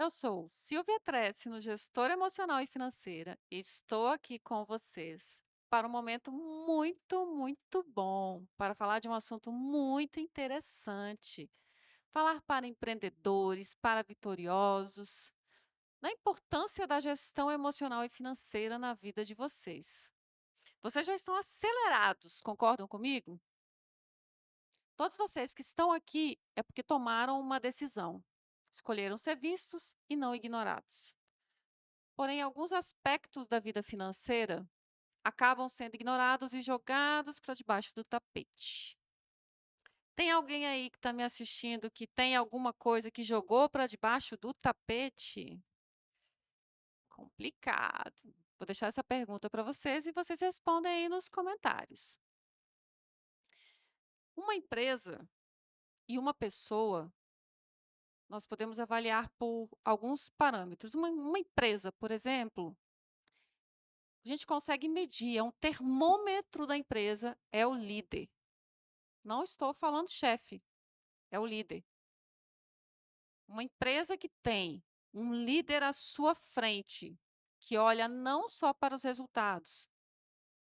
Eu sou Silvia Tressi, Gestora Emocional e Financeira, e estou aqui com vocês para um momento muito, muito bom, para falar de um assunto muito interessante. Falar para empreendedores, para vitoriosos, da importância da gestão emocional e financeira na vida de vocês. Vocês já estão acelerados, concordam comigo? Todos vocês que estão aqui é porque tomaram uma decisão, escolheram ser vistos e não ignorados. Porém, alguns aspectos da vida financeira acabam sendo ignorados e jogados para debaixo do tapete. Tem alguém aí que está me assistindo que tem alguma coisa que jogou para debaixo do tapete? Complicado. Vou deixar essa pergunta para vocês e vocês respondem aí nos comentários. Uma empresa e uma pessoa, nós podemos avaliar por alguns parâmetros. Uma empresa, por exemplo, a gente consegue medir, é um termômetro da empresa, é o líder. Não estou falando chefe, é o líder. Uma empresa que tem um líder à sua frente, que olha não só para os resultados,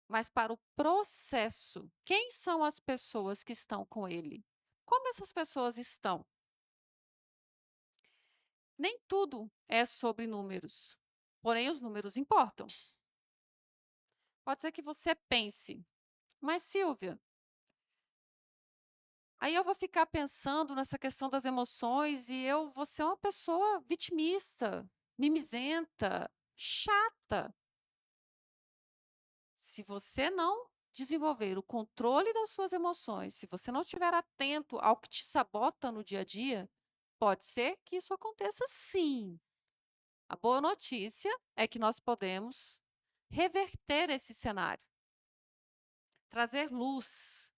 mas para o processo. Quem são as pessoas que estão com ele? Como essas pessoas estão? Nem tudo é sobre números, porém os números importam. Pode ser que você pense, mas Silvia, aí eu vou ficar pensando nessa questão das emoções e eu vou ser uma pessoa vitimista, mimizenta, chata. Se você não desenvolver o controle das suas emoções, se você não estiver atento ao que te sabota no dia a dia, pode ser que isso aconteça sim. A boa notícia é que nós podemos reverter esse cenário, trazer luz,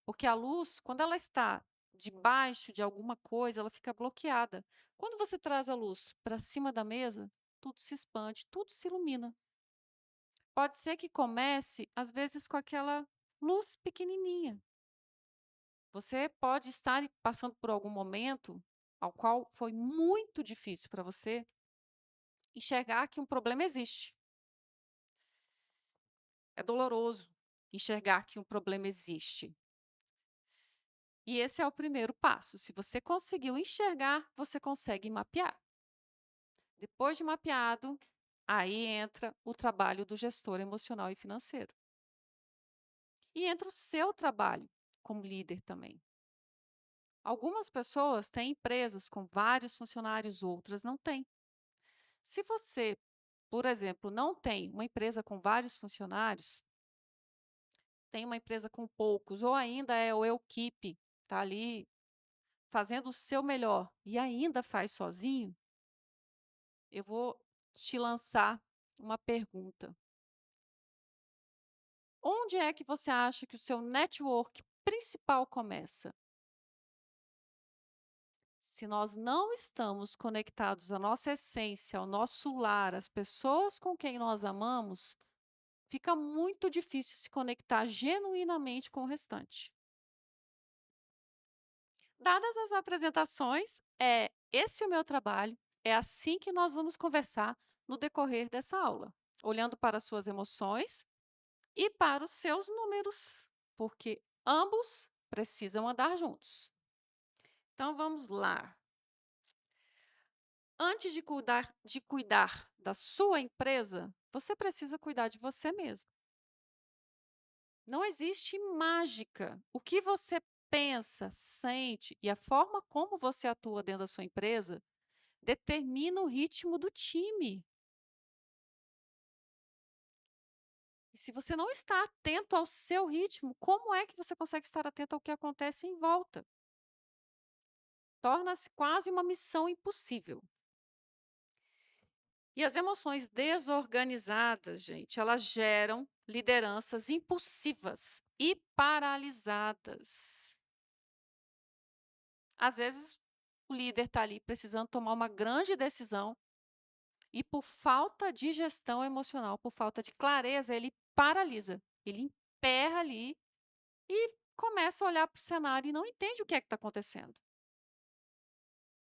porque a luz, quando ela está debaixo de alguma coisa, ela fica bloqueada. Quando você traz a luz para cima da mesa, tudo se expande, tudo se ilumina. Pode ser que comece, às vezes, com aquela luz pequenininha. Você pode estar passando por algum momento ao qual foi muito difícil para você enxergar que um problema existe. É doloroso enxergar que um problema existe. E esse é o primeiro passo. Se você conseguiu enxergar, você consegue mapear. Depois de mapeado, aí entra o trabalho do gestor emocional e financeiro. E entra o seu trabalho como líder também. Algumas pessoas têm empresas com vários funcionários, outras não têm. Se você, por exemplo, não tem uma empresa com vários funcionários, tem uma empresa com poucos, ou ainda é o equipe, está ali fazendo o seu melhor e ainda faz sozinho, eu vou te lançar uma pergunta. Onde é que você acha que o seu network principal começa? Se nós não estamos conectados à nossa essência, ao nosso lar, às pessoas com quem nós amamos, fica muito difícil se conectar genuinamente com o restante. Dadas as apresentações, é esse o meu trabalho, é assim que nós vamos conversar no decorrer dessa aula, olhando para as suas emoções e para os seus números, porque ambos precisam andar juntos. Então vamos lá. Antes de cuidar da sua empresa, você precisa cuidar de você mesmo. Não existe mágica. O que você pensa, sente e a forma como você atua dentro da sua empresa determina o ritmo do time. E se você não está atento ao seu ritmo, como é que você consegue estar atento ao que acontece em volta? Torna-se quase uma missão impossível. E as emoções desorganizadas, gente, elas geram lideranças impulsivas e paralisadas. Às vezes, o líder está ali precisando tomar uma grande decisão e, por falta de gestão emocional, por falta de clareza, ele paralisa, ele emperra ali e começa a olhar para o cenário e não entende o que é que está acontecendo.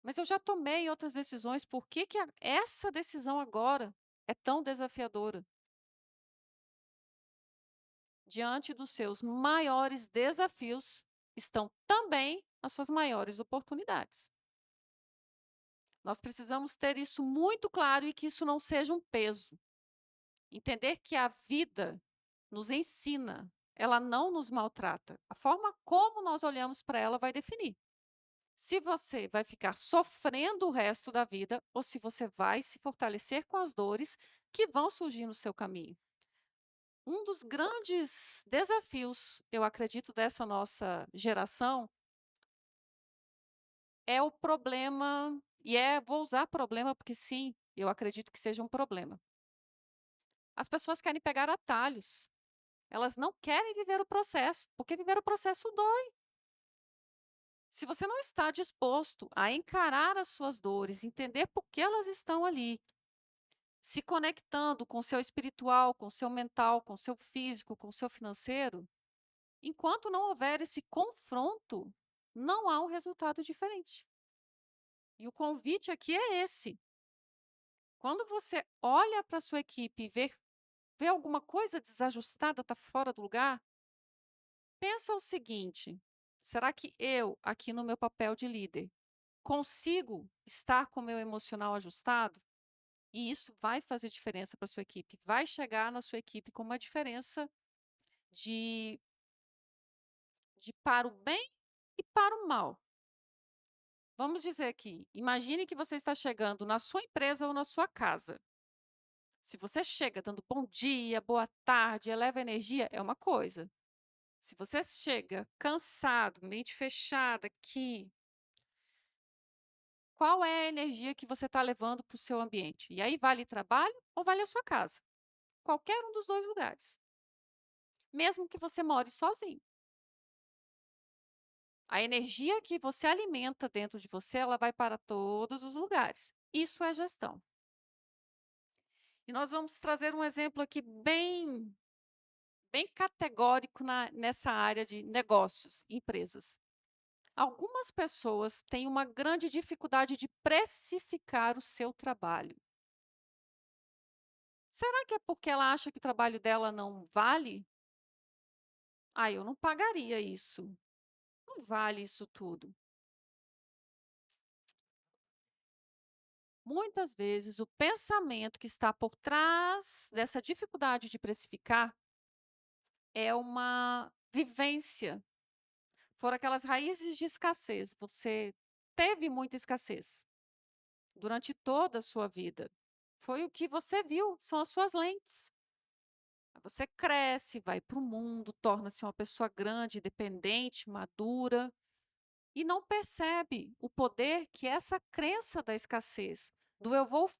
Mas eu já tomei outras decisões, por que que essa decisão agora é tão desafiadora? Diante dos seus maiores desafios, estão também as suas maiores oportunidades. Nós precisamos ter isso muito claro e que isso não seja um peso. Entender que a vida nos ensina, ela não nos maltrata. A forma como nós olhamos para ela vai definir se você vai ficar sofrendo o resto da vida ou se você vai se fortalecer com as dores que vão surgir no seu caminho. Um dos grandes desafios, eu acredito, dessa nossa geração é o problema, vou usar problema porque sim, eu acredito que seja um problema. As pessoas querem pegar atalhos, elas não querem viver o processo, porque viver o processo dói. Se você não está disposto a encarar as suas dores, entender por que elas estão ali, se conectando com o seu espiritual, com o seu mental, com o seu físico, com o seu financeiro, enquanto não houver esse confronto, não há um resultado diferente. E o convite aqui é esse. Quando você olha para a sua equipe e vê alguma coisa desajustada, está fora do lugar, pensa o seguinte: será que eu, aqui no meu papel de líder, consigo estar com o meu emocional ajustado? E isso vai fazer diferença para a sua equipe, vai chegar na sua equipe com uma diferença de, de para o bem e para o mal. Vamos dizer aqui, imagine que você está chegando na sua empresa ou na sua casa. Se você chega dando bom dia, boa tarde, eleva a energia, é uma coisa. Se você chega cansado, mente fechada aqui, qual é a energia que você está levando para o seu ambiente? E aí vale trabalho ou vale a sua casa? Qualquer um dos dois lugares. Mesmo que você more sozinho. A energia que você alimenta dentro de você, ela vai para todos os lugares. Isso é gestão. E nós vamos trazer um exemplo aqui bem categórico nessa área de negócios, empresas. Algumas pessoas têm uma grande dificuldade de precificar o seu trabalho. Será que é porque ela acha que o trabalho dela não vale? Ah, eu não pagaria isso. Não vale isso tudo. Muitas vezes, o pensamento que está por trás dessa dificuldade de precificar é uma vivência. Foram aquelas raízes de escassez. Você teve muita escassez durante toda a sua vida. Foi o que você viu, são as suas lentes. Você cresce, vai para o mundo, torna-se uma pessoa grande, independente, madura, e não percebe o poder que essa crença da escassez, do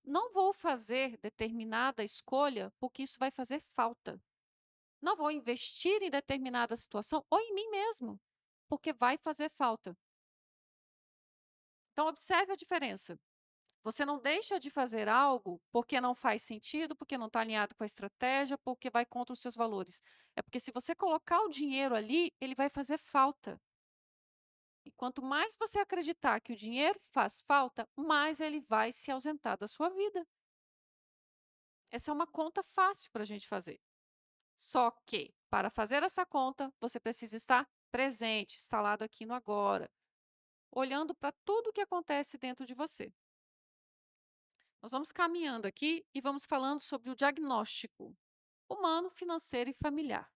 não vou fazer determinada escolha porque isso vai fazer falta. Não vou investir em determinada situação ou em mim mesmo, porque vai fazer falta. Então, observe a diferença. Você não deixa de fazer algo porque não faz sentido, porque não está alinhado com a estratégia, porque vai contra os seus valores. É porque se você colocar o dinheiro ali, ele vai fazer falta. E quanto mais você acreditar que o dinheiro faz falta, mais ele vai se ausentar da sua vida. Essa é uma conta fácil para a gente fazer. Só que, para fazer essa conta, você precisa estar presente, instalado aqui no agora, olhando para tudo o que acontece dentro de você. Nós vamos caminhando aqui e vamos falando sobre o diagnóstico humano, financeiro e familiar.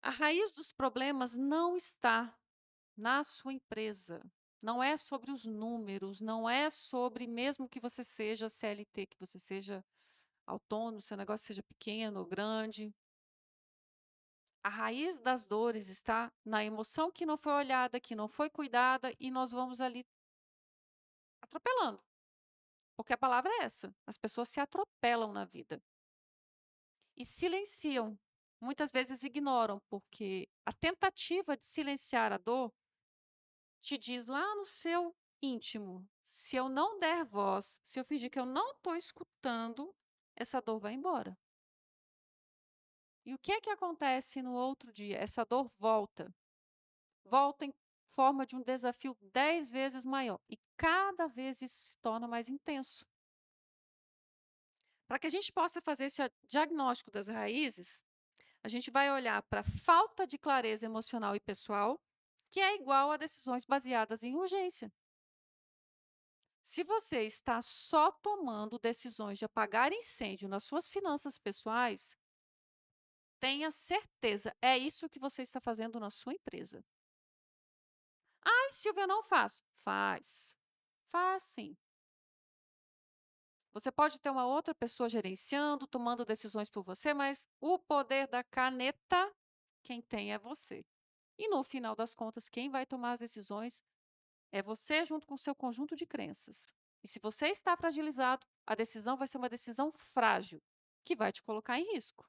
A raiz dos problemas não está na sua empresa. Não é sobre os números, não é sobre mesmo que você seja CLT, que você seja autônomo, seu negócio seja pequeno ou grande. A raiz das dores está na emoção que não foi olhada, que não foi cuidada e nós vamos ali atropelando. Porque a palavra é essa, as pessoas se atropelam na vida e silenciam. Muitas vezes ignoram, porque a tentativa de silenciar a dor te diz lá no seu íntimo: se eu não der voz, se eu fingir que eu não estou escutando, essa dor vai embora. E o que é que acontece no outro dia? Essa dor volta. Volta em forma de um desafio 10 vezes maior e cada vez isso se torna mais intenso. Para que a gente possa fazer esse diagnóstico das raízes, a gente vai olhar para falta de clareza emocional e pessoal, que é igual a decisões baseadas em urgência. Se você está só tomando decisões de apagar incêndio nas suas finanças pessoais, tenha certeza, é isso que você está fazendo na sua empresa. Ai, Silvia, eu não faço. Faz. Faz sim. Você pode ter uma outra pessoa gerenciando, tomando decisões por você, mas o poder da caneta, quem tem é você. E no final das contas, quem vai tomar as decisões é você junto com o seu conjunto de crenças. E se você está fragilizado, a decisão vai ser uma decisão frágil, que vai te colocar em risco.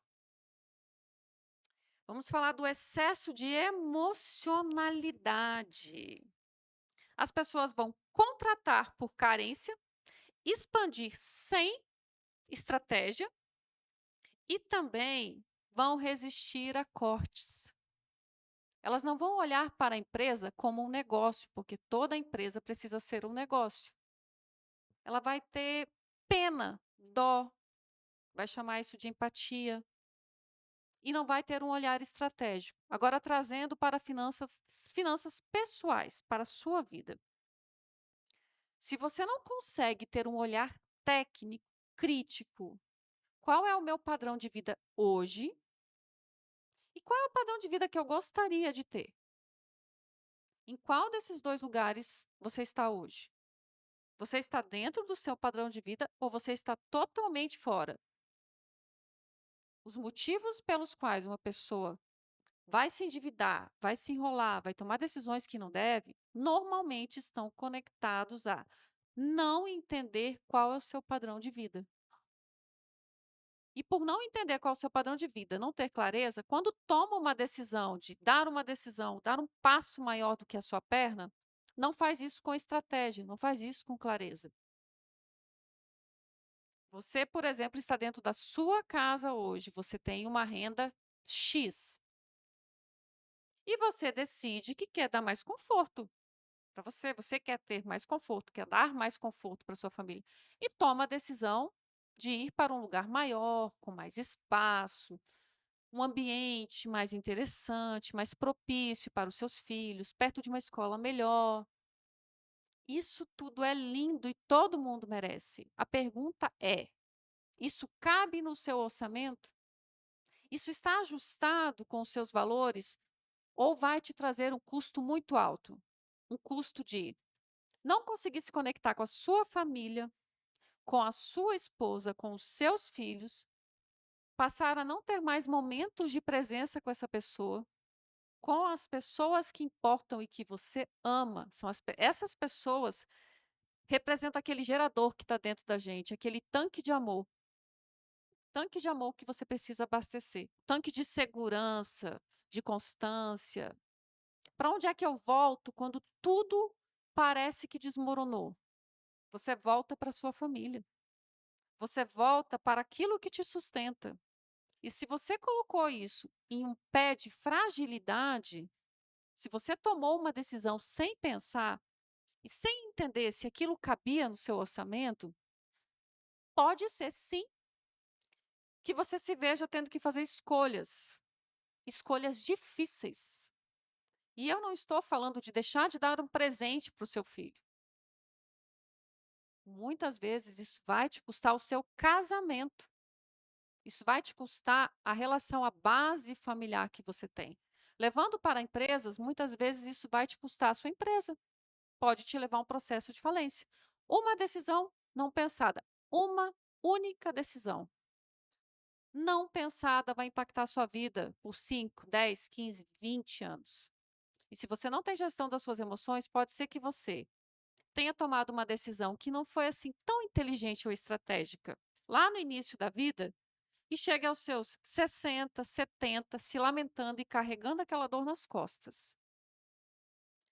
Vamos falar do excesso de emocionalidade. As pessoas vão contratar por carência, expandir sem estratégia e também vão resistir a cortes. Elas não vão olhar para a empresa como um negócio, porque toda empresa precisa ser um negócio. Ela vai ter pena, dó, vai chamar isso de empatia e não vai ter um olhar estratégico. Agora trazendo para finanças pessoais, para a sua vida. Se você não consegue ter um olhar técnico, crítico, qual é o meu padrão de vida hoje e qual é o padrão de vida que eu gostaria de ter? Em qual desses 2 lugares você está hoje? Você está dentro do seu padrão de vida ou você está totalmente fora? Os motivos pelos quais uma pessoa vai se endividar, vai se enrolar, vai tomar decisões que não deve, normalmente estão conectados a não entender qual é o seu padrão de vida. E por não entender qual é o seu padrão de vida, não ter clareza, quando toma uma decisão de dar uma decisão, dar um passo maior do que a sua perna, não faz isso com estratégia, não faz isso com clareza. Você, por exemplo, está dentro da sua casa hoje, você tem uma renda X e você decide que quer dar mais conforto para você, você quer ter mais conforto, quer dar mais conforto para sua família e toma a decisão de ir para um lugar maior, com mais espaço, um ambiente mais interessante, mais propício para os seus filhos, perto de uma escola melhor. Isso tudo é lindo e todo mundo merece. A pergunta é: isso cabe no seu orçamento? Isso está ajustado com os seus valores ou vai te trazer um custo muito alto? Um custo de não conseguir se conectar com a sua família, com a sua esposa, com os seus filhos, passar a não ter mais momentos de presença com essa pessoa, com as pessoas que importam e que você ama. São essas pessoas representam aquele gerador que está dentro da gente, aquele tanque de amor que você precisa abastecer, tanque de segurança, de constância. Para onde é que eu volto quando tudo parece que desmoronou? Você volta para sua família. Você volta para aquilo que te sustenta. E se você colocou isso em um pé de fragilidade, se você tomou uma decisão sem pensar e sem entender se aquilo cabia no seu orçamento, pode ser sim que você se veja tendo que fazer escolhas, escolhas difíceis. E eu não estou falando de deixar de dar um presente para o seu filho. Muitas vezes isso vai te custar o seu casamento. Isso vai te custar a relação, a base familiar que você tem. Levando para empresas, muitas vezes isso vai te custar a sua empresa. Pode te levar a um processo de falência. Uma decisão não pensada, uma única decisão não pensada vai impactar a sua vida por 5, 10, 15, 20 anos. E se você não tem gestão das suas emoções, pode ser que você tenha tomado uma decisão que não foi assim tão inteligente ou estratégica lá no início da vida e chegue aos seus 60, 70 se lamentando e carregando aquela dor nas costas.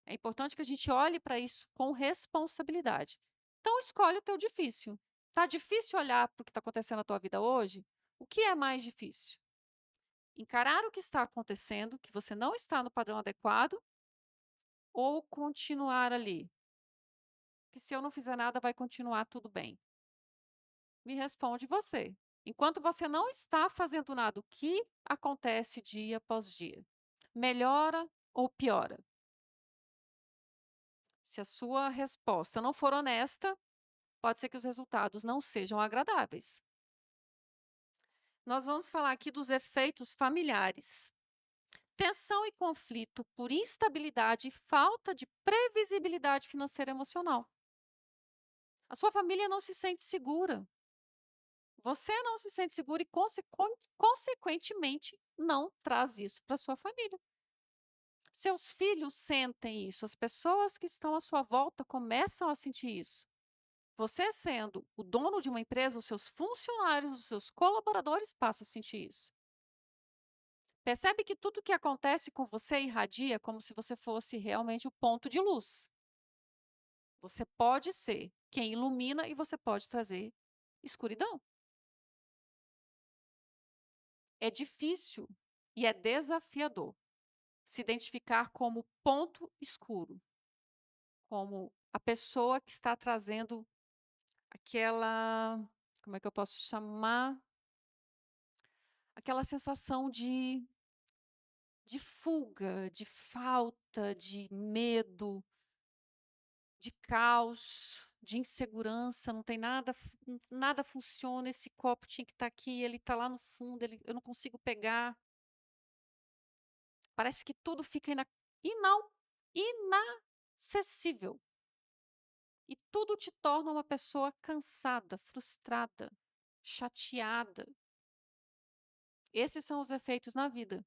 É importante que a gente olhe para isso com responsabilidade. Então escolhe o teu difícil. Tá difícil olhar para o que está acontecendo na tua vida hoje? O que é mais difícil? Encarar o que está acontecendo, que você não está no padrão adequado, ou continuar ali? Que se eu não fizer nada vai continuar tudo bem? Me responde você. Enquanto você não está fazendo nada, o que acontece dia após dia? Melhora ou piora? Se a sua resposta não for honesta, pode ser que os resultados não sejam agradáveis. Nós vamos falar aqui dos efeitos familiares. Tensão e conflito por instabilidade e falta de previsibilidade financeira e emocional. A sua família não se sente segura. Você não se sente seguro e, consequentemente, não traz isso para sua família. Seus filhos sentem isso, as pessoas que estão à sua volta começam a sentir isso. Você, sendo o dono de uma empresa, os seus funcionários, os seus colaboradores passam a sentir isso. Percebe que tudo que acontece com você irradia como se você fosse realmente o ponto de luz. Você pode ser quem ilumina e você pode trazer escuridão. É difícil e é desafiador se identificar como ponto escuro, como a pessoa que está trazendo aquela, como é que eu posso chamar? Aquela sensação de fuga, de falta, de medo, de caos, de insegurança, não tem nada, nada funciona, esse copo tinha que estar aqui, ele está lá no fundo, eu não consigo pegar. Parece que tudo fica inacessível. E tudo te torna uma pessoa cansada, frustrada, chateada. Esses são os efeitos na vida.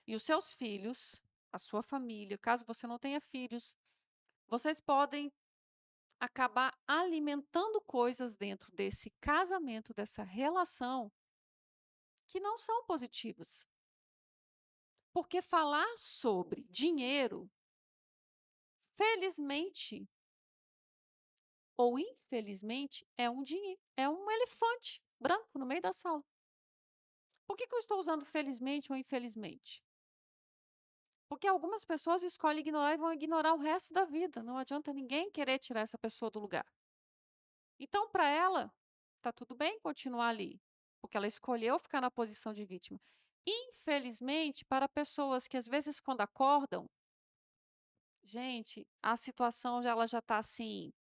E os seus filhos, a sua família, caso você não tenha filhos, vocês podem acabar alimentando coisas dentro desse casamento, dessa relação, que não são positivas. Porque falar sobre dinheiro, felizmente ou infelizmente, é um elefante branco no meio da sala. Por que eu estou usando felizmente ou infelizmente? Porque algumas pessoas escolhem ignorar e vão ignorar o resto da vida. Não adianta ninguém querer tirar essa pessoa do lugar. Então, para ela, tá tudo bem continuar ali, porque ela escolheu ficar na posição de vítima. Infelizmente, para pessoas que às vezes quando acordam, gente, a situação ela já está assim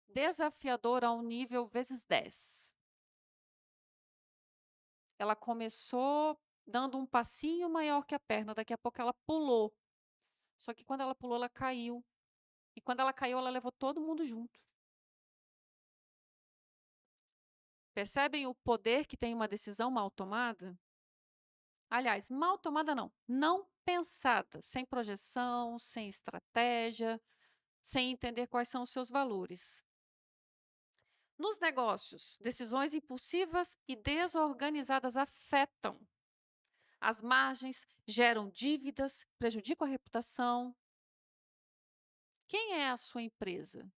desafiadora a um nível vezes 10. Ela começou dando um passinho maior que a perna, daqui a pouco ela pulou. Só que quando ela pulou, ela caiu. E quando ela caiu, ela levou todo mundo junto. Percebem o poder que tem uma decisão mal tomada? Aliás, mal tomada não pensada, sem projeção, sem estratégia, sem entender quais são os seus valores. Nos negócios, decisões impulsivas e desorganizadas afetam. As margens geram dívidas, prejudicam a reputação. Quem é a sua empresa?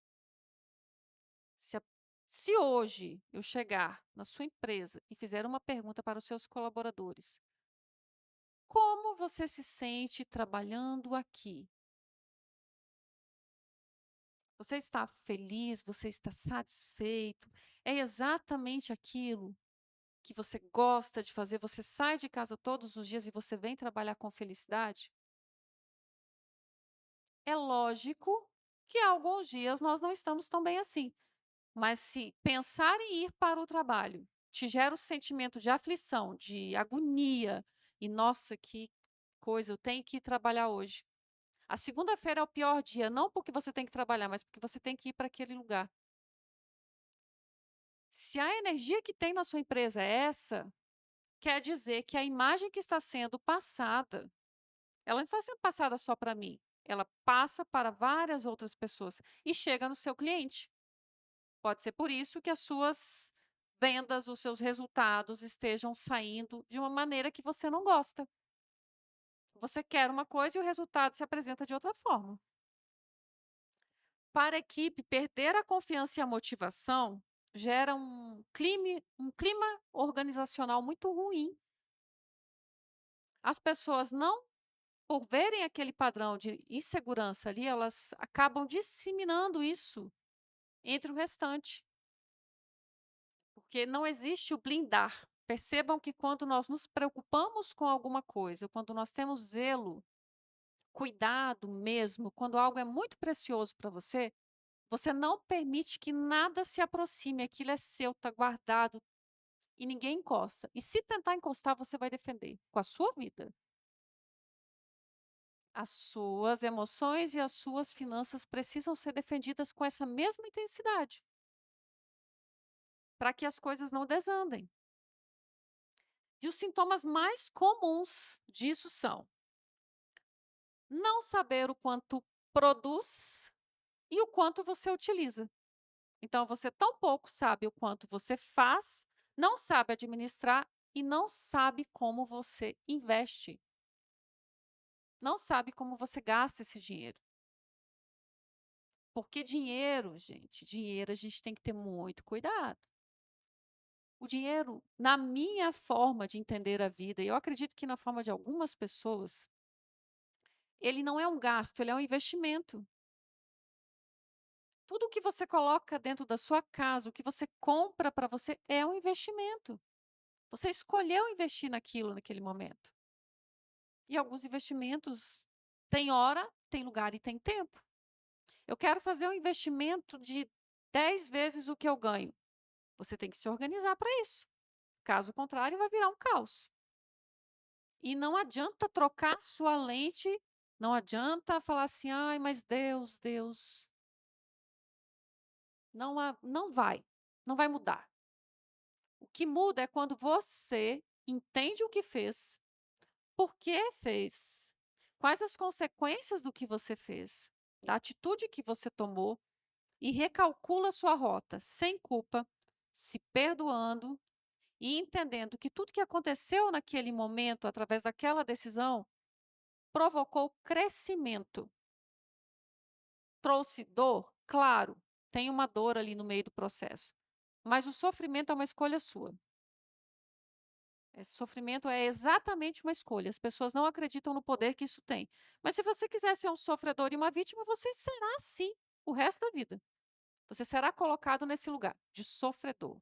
Se, a- Se hoje eu chegar na sua empresa e fizer uma pergunta para os seus colaboradores, como você se sente trabalhando aqui? Você está feliz? Você está satisfeito? É exatamente aquilo que você gosta de fazer? Você sai de casa todos os dias e você vem trabalhar com felicidade? É lógico que alguns dias nós não estamos tão bem assim. Mas se pensar em ir para o trabalho te gera o sentimento de aflição, de agonia, e nossa, que coisa, eu tenho que ir trabalhar hoje. A segunda-feira é o pior dia, não porque você tem que trabalhar, mas porque você tem que ir para aquele lugar. Se a energia que tem na sua empresa é essa, quer dizer que a imagem que está sendo passada, ela não está sendo passada só para mim, ela passa para várias outras pessoas e chega no seu cliente. Pode ser por isso que as suas vendas, os seus resultados estejam saindo de uma maneira que você não gosta. Você quer uma coisa e o resultado se apresenta de outra forma. Para a equipe, perder a confiança e a motivação gera um clima organizacional muito ruim. As pessoas não por verem aquele padrão de insegurança ali, elas acabam disseminando isso entre o restante, porque não existe o blindar. Percebam que quando nós nos preocupamos com alguma coisa, quando nós temos zelo, cuidado mesmo, quando algo é muito precioso para você, você não permite que nada se aproxime, aquilo é seu, está guardado e ninguém encosta. E se tentar encostar, você vai defender com a sua vida. As suas emoções e as suas finanças precisam ser defendidas com essa mesma intensidade, para que as coisas não desandem. E os sintomas mais comuns disso são: não saber o quanto produz e o quanto você utiliza. Então, você tão pouco sabe o quanto você faz, não sabe administrar e não sabe como você investe. Não sabe como você gasta esse dinheiro. Porque dinheiro, gente, dinheiro a gente tem que ter muito cuidado. O dinheiro, na minha forma de entender a vida, e eu acredito que na forma de algumas pessoas, ele não é um gasto, ele é um investimento. Tudo o que você coloca dentro da sua casa, o que você compra para você, é um investimento. Você escolheu investir naquilo naquele momento. E alguns investimentos têm hora, tem lugar e tem tempo. Eu quero fazer um investimento de 10 vezes o que eu ganho. Você tem que se organizar para isso. Caso contrário, vai virar um caos. E não adianta trocar sua lente, não adianta falar assim: "Ai, mas Deus, Deus". Não vai mudar. O que muda é quando você entende o que fez, por que fez, quais as consequências do que você fez, da atitude que você tomou e recalcula sua rota sem culpa, se perdoando e entendendo que tudo que aconteceu naquele momento, através daquela decisão, provocou crescimento. Trouxe dor? Claro, tem uma dor ali no meio do processo, mas o sofrimento é uma escolha sua. Esse sofrimento é exatamente uma escolha. As pessoas não acreditam no poder que isso tem. Mas se você quiser ser um sofredor e uma vítima, você será sim o resto da vida. Você será colocado nesse lugar de sofredor.